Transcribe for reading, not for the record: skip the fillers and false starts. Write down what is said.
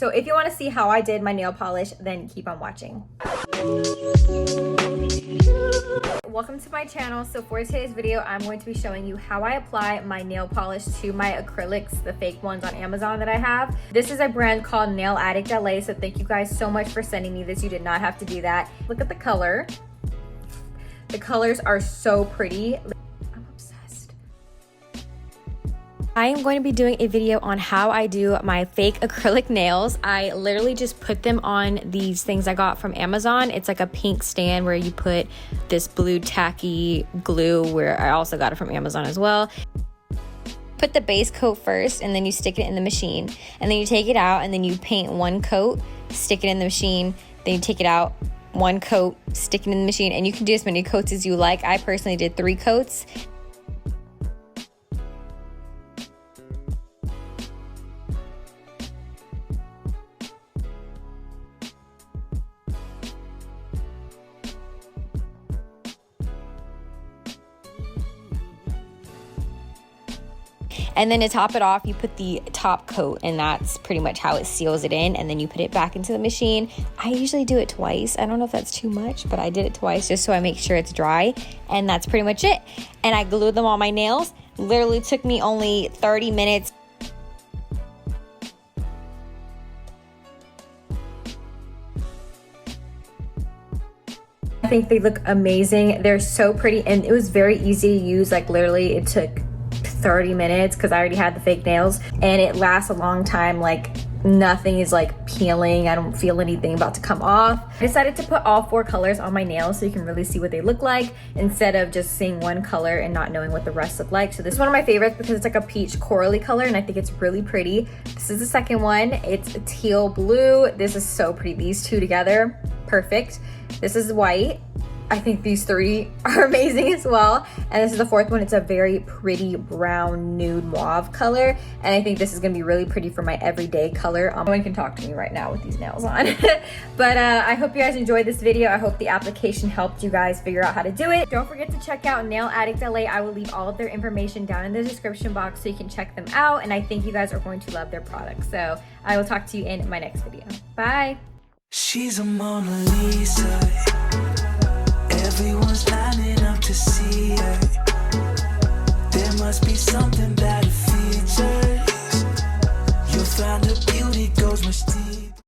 So if you want to see how I did my nail polish, then keep on watching. Welcome to my channel. So for today's video, I'm going to be showing you how I apply my nail polish to my acrylics, the fake ones on Amazon that I have. This is a brand called Nail Addict LA, so thank you guys so much for sending me this. You did not have to do that. Look at the color. The colors are so pretty. I'm obsessed. I am going to be doing a video on how I do my fake acrylic nails. I literally just put them on these things I got from Amazon. It's like a pink stand where you put this blue tacky glue, where I also got it from Amazon as well. Put the base coat first and then you stick it in the machine, and then you take it out and then you paint one coat, stick it in the machine, then you take it out, one coat, stick it in the machine, and you can do as many coats as you like. I personally did 3 coats. And then to top it off, you put the top coat, and that's pretty much how it seals it in, and then you put it back into the machine. I usually do it twice. I don't know if that's too much, but I did it twice just so I make sure it's dry, and that's pretty much it. And I glued them on my nails. Literally took me only 30 minutes. I think they look amazing. They're so pretty, and it was very easy to use. Like literally it took 30 minutes because I already had the fake nails, and it lasts a long time. Like nothing is like peeling. I don't feel anything about to come off. I decided to put all 4 colors on my nails so you can really see what they look like instead of just seeing one color and not knowing what the rest look like. So this is one of my favorites because it's like a peach corally color, and I think it's really pretty. This is the second one. It's teal blue. This is so pretty. These two together, perfect. This is white. I think these 3 are amazing as well. And this is the 4th one. It's a very pretty brown nude mauve color. And I think this is gonna be really pretty for my everyday color. No one can talk to me right now with these nails on. But I hope you guys enjoyed this video. I hope the application helped you guys figure out how to do it. Don't forget to check out Nail Addict LA. I will leave all of their information down in the description box so you can check them out. And I think you guys are going to love their products. So I will talk to you in my next video. Bye. She's a Mona Lisa.